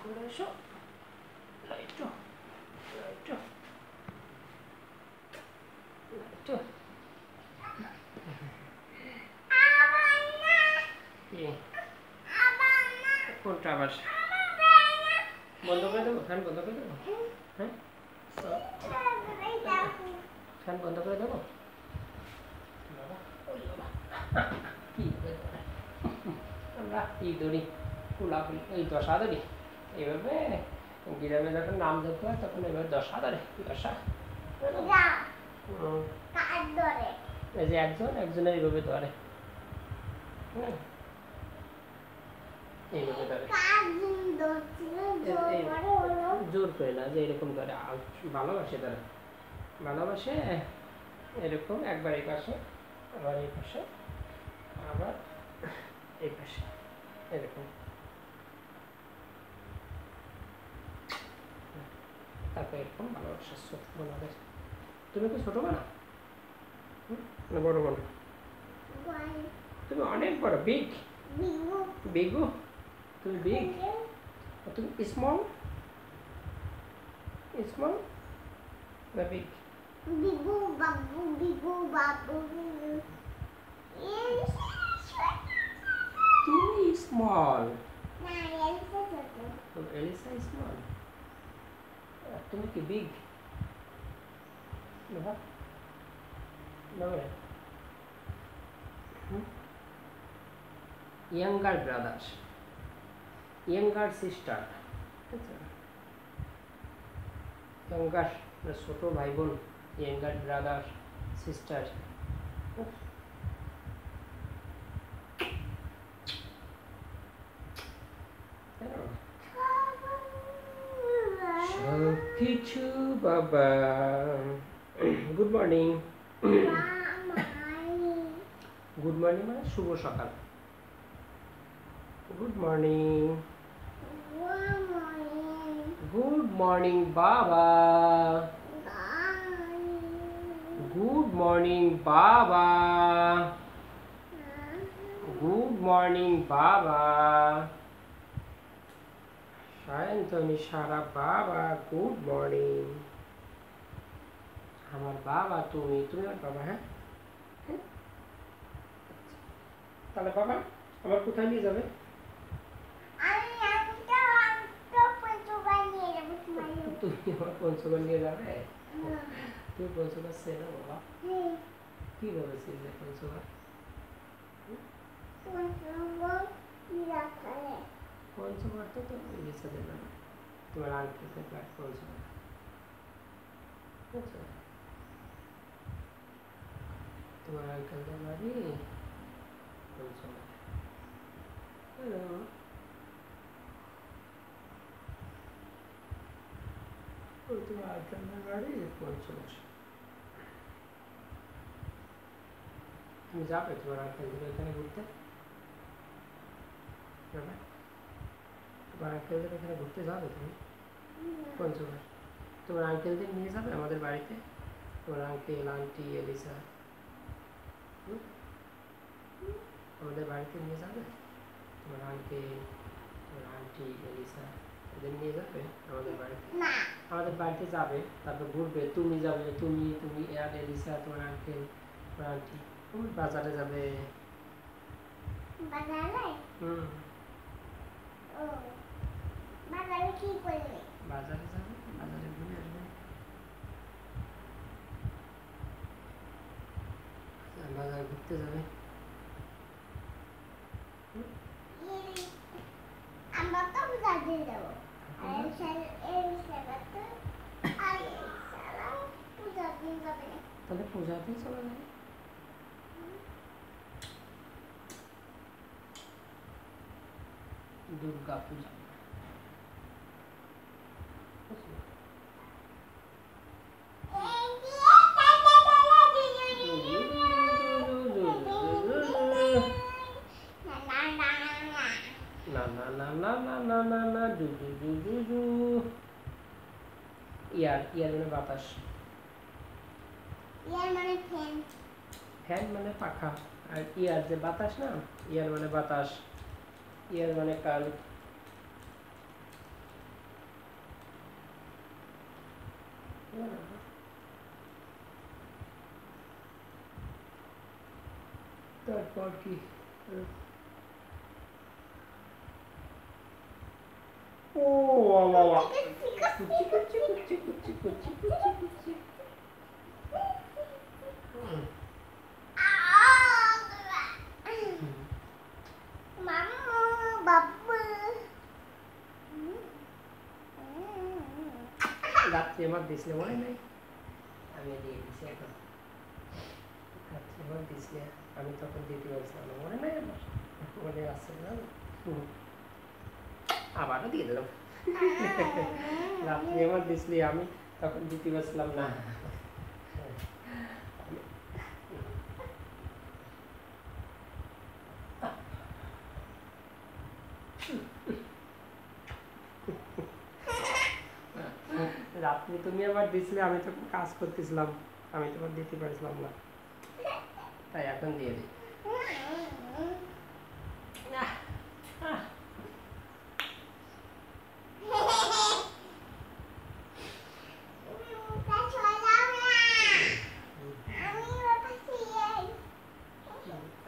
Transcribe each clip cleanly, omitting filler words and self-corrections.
চলে এসো লাইটো লাইটো লাইটো কোনটা আবার বন্ধ করে দেবো ফ্যান বন্ধ করে দেবো হ্যাঁ ফ্যান বন্ধ করে দেবো কি আমরা ই ধরি কুলাকুলি এই দশা ধরি এইভাবে গ্রামে যখন নাম ধরতে হয় তখন এভাবে দশা ধরে দশা এই যে একজনের এইভাবে ধরে হ্যাঁ এইভাবে ধরে জোর করে না যে এরকম ধরে ভালোবাসে ধরে ভালোবাসে এরকম একবার এই পাশে আবার এই পাশে আবার এই পাশে এরকম তারপর এরকম ভালোবাসা ছোট বোনাদের তুমি কি ছোট বোনা না বড় বোনা তুমি অনেক বড় বিগ বিগু তুমি বিগ তুমি স্মল স্মল না বিগ Bigu babu তুমি স্মল না এলিসা স্মল তুমি কি বিগ না younger brothers younger sister younger ছোট ভাই বোন younger brother sister সবকিছু বাবা গুড মর্নিং গুড মর্নিং মানে শুভ সকাল গুড মর্নিং গুড মর্নিং বাবা গুড মর্নিং বাবা গুড মর্নিং বাবা সায়ন্তনী সারা বাবা গুড মর্নিং আমার বাবা তুমি তুমি আমার বাবা হ্যাঁ তাহলে বাবা আবার কোথায় নিয়ে যাবে তুমি আমার পঞ্চগড় নিয়ে যাবে তুমি পঞ্চগড় চেনো বাবা কিভাবে চিনলে পঞ্চগড় পঞ্চগড় তো তোমার ইলিশা দেবে না তোমার আঙ্কেলদের বাড়ি পঞ্চগড় বুঝছো তোমার আঙ্কেলদের বাড়ি পঞ্চগড় হ্যালো তোমার আঙ্কেলদের বাড়ি পঞ্চগড় তুমি যাবে তোমার আঙ্কেলদের এখানে ঘুরতে যাবে তোমার আঙ্কেলদের এখানে ঘুরতে যাবে তুমি পঞ্চগড় তোমার আঙ্কেলদের নিয়ে যাবে আমাদের বাড়িতে তোমার আঙ্কেল আন্টি এলিসা আমাদের বাড়িতে নিয়ে যাবে তোমার আঙ্কেল তোমার আন্টি এলিসা এদের নিয়ে যাবে আমাদের বাড়িতে আমাদের বাড়িতে যাবে তারপর ঘুরবে তুমি যাবে তুমি তুমি আর এলিসা তোমার আঙ্কেল তোমার আন্টি তুমি বাজারে যাবে বাজারে কি করবে বাজারে যাবে বাজারে ঘুরে আসবে বাজারে ঘুরতে যাবে আমরা তো বাজারে যাবো তাহলে পূজাতেই চলে যাবে দুর্গা পূজা ইয়ার ইয়ার মানে বাতাস ইয়ার মানে ফ্যান ফ্যান মানে পাখা আর ইয়ার যে বাতাস না ইয়ার মানে বাতাস ইয়ার মানে কান তারপর কি ও বাবা কুচি কুচি কুচি কুচি কুচি কুচি কুচি মাম্মু বাবু রাত্রে আমার দিছিলে মনে নাই আমি দিয়ে দিছি এখন রাত্রে আমার দিছিলে আমি তখন দিতে পারছিলাম না মনে নাই আমার মনে আছে না আবারও দিয়ে দিলাম রাত্রে আমার দিছিলে আমি তখন দিতে পারছিলাম না রাত্রে তুমি আবার দিছিলে আমি তখন কাজ করতেছিলাম আমি তোমার দিতে পারছিলাম না তাই এখন দিয়ে দিই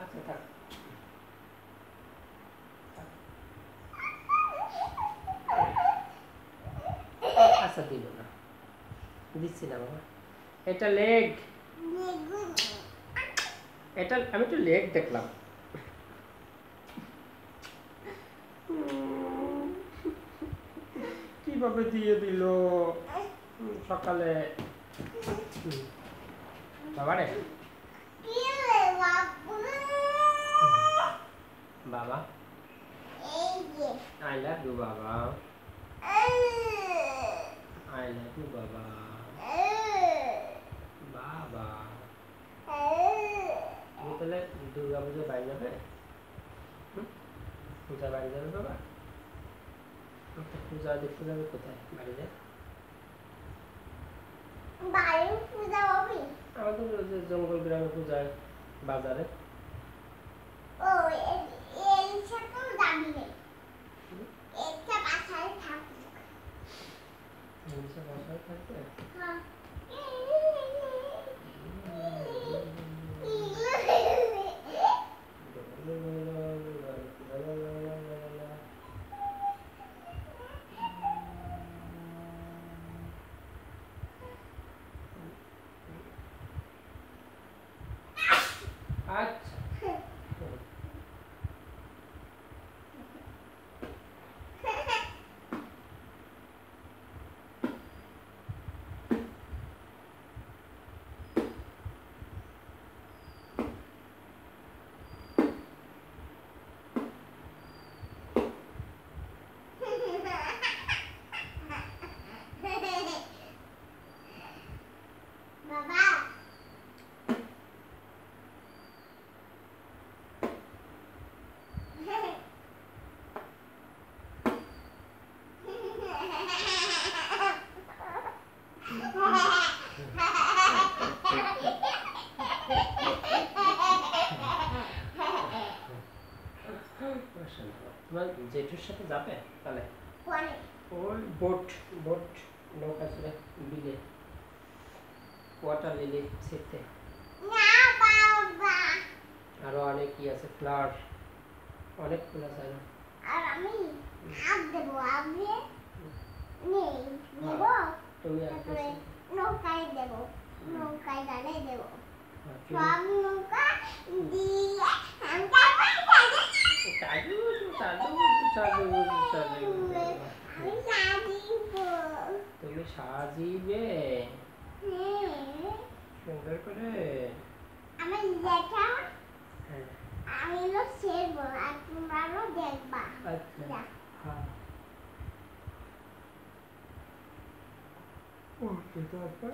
আচ্ছা থাক আচ্ছা দিব না দিচ্ছি না বাবা এটা লেগ এটা আমি তো লেগ দেখলাম কিভাবে দিয়ে দিল সকালে বাবারে বাবা আই লাভ ইউ বাবা আই লাভ ইউ বাবা বাবা তুমি তাহলে দুর্গা পুজো বাড়ি যাবে পূজা বাড়ি যাবে বাবা পূজা দেখতে যাবে কোথায় বাড়ি যায় আমাদের ওই যে জঙ্গল গ্রামে পূজায় বাজারে বাসায় থাকবে আচ্ছা তোমার জেঠুর সাথে যাবে তাহলে ওই বোট বোট নৌকা চড়ে বিলে ওয়াটার লিলি ছিটতে আরো অনেক কি আছে ফ্লাওয়ার অনেক ফুল আছে আর আমি হাত দেবো আমি নেই দেব তুমি তারপরে নৌকায় দেবো নৌকায় ডালে দেবো তুমি সব নৌকা দিয়ে আমি চালু চালু চালু চালু আমি সাজিব তুমি সাজিবে সুন্দর করে আমার লেখা হ্যাঁ আমি হলো সেরবো আর তোমরাও দেখবা আচ্ছা হ্যাঁ ওকে তারপর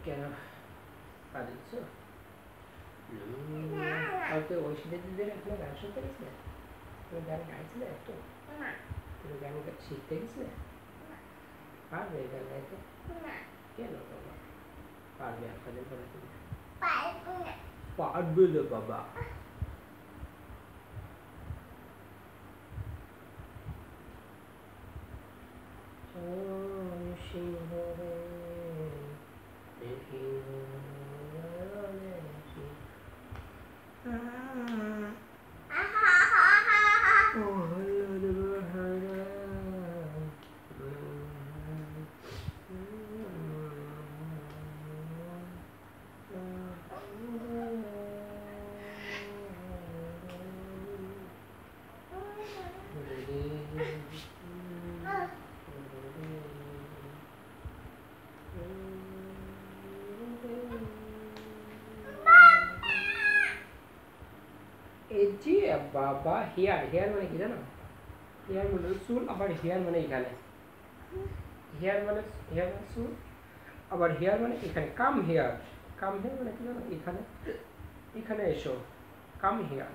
কেন পা দিচ্ছ? কালকে ওই সিদ্ধের এখানে গান শুনতে গেছিলে? তুমি গান গাইছিলে একটু? তুমি গান শিখতে গেছিলে? পারবে গান গাইতে? কেন বাবা? পারবে আপনাদের পরে তুমি? পারবে না বাবা। বাবা হেয়ার হেয়ার মানে কি জানো? হেয়ার মানে চুল, আবার হেয়ার মানে এখানে। হেয়ার মানে চুল, আবার হেয়ার মানে এখানে। কাম হেয়ার, কাম হেয়ার মানে কি জানো? এখানে, এখানে এসো, কাম হেয়ার।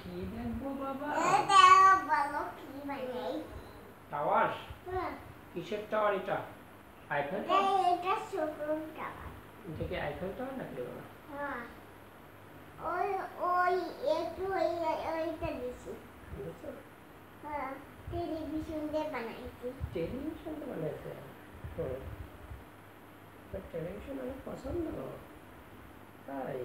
কি দেখবো বাবা? টাওয়ার? কিসের টাওয়ার এটা? Eiffel tower? এটা কি আইফেল টাওয়ার নাকি বাবা? টেলিভিশন দিয়ে বানাইছি। টেলিভিশন তো বানাইছে? টেলিভিশন অনেক পছন্দ তাই?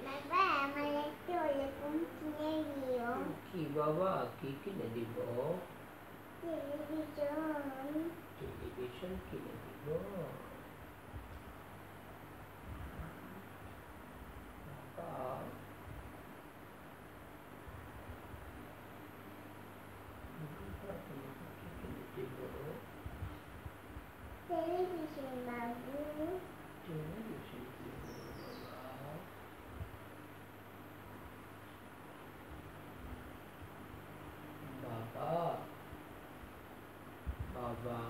বাবা আমার একটা ওরকম কিনে দিও। কি বাবা, কি কিনে দিব? টেলিভিশন। টেলিভিশন কিনে দিব? টেলিভিশন বাবু। টেলিভিশন বাবা, বাবা,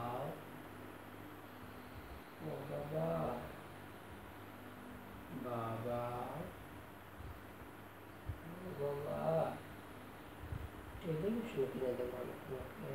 ও বাবা, বাবা, বাবা, টেলিভিশন কিনে দেবো আমি তোমাকে।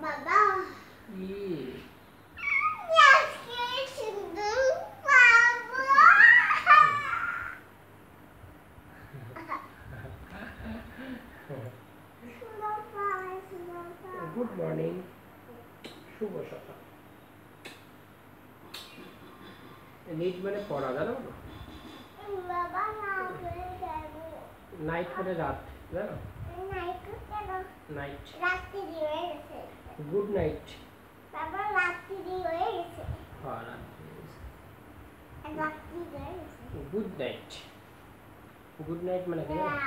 বাবা কি? আজকে সুন্দর বাবু। গুড মর্নিং, শুভ সকাল। নিট মানে পড়া, জানো? বাবা না করে যাব। নাইট মানে রাত, জানো? নাইট কেন? নাইট রাত্রি হয়ে গেছে। Good night. বাবা রাত্রি হয়ে গেছে। হ্যাঁ রাত্রি। রাত্রি হয়ে গেছে। Good night. গুড নাইট মানে কি জানো?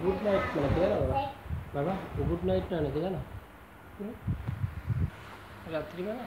গুড নাইট মানে কি জানো বাবা? বাবা গুড নাইট মানে কি জানো? রাত্রি মানে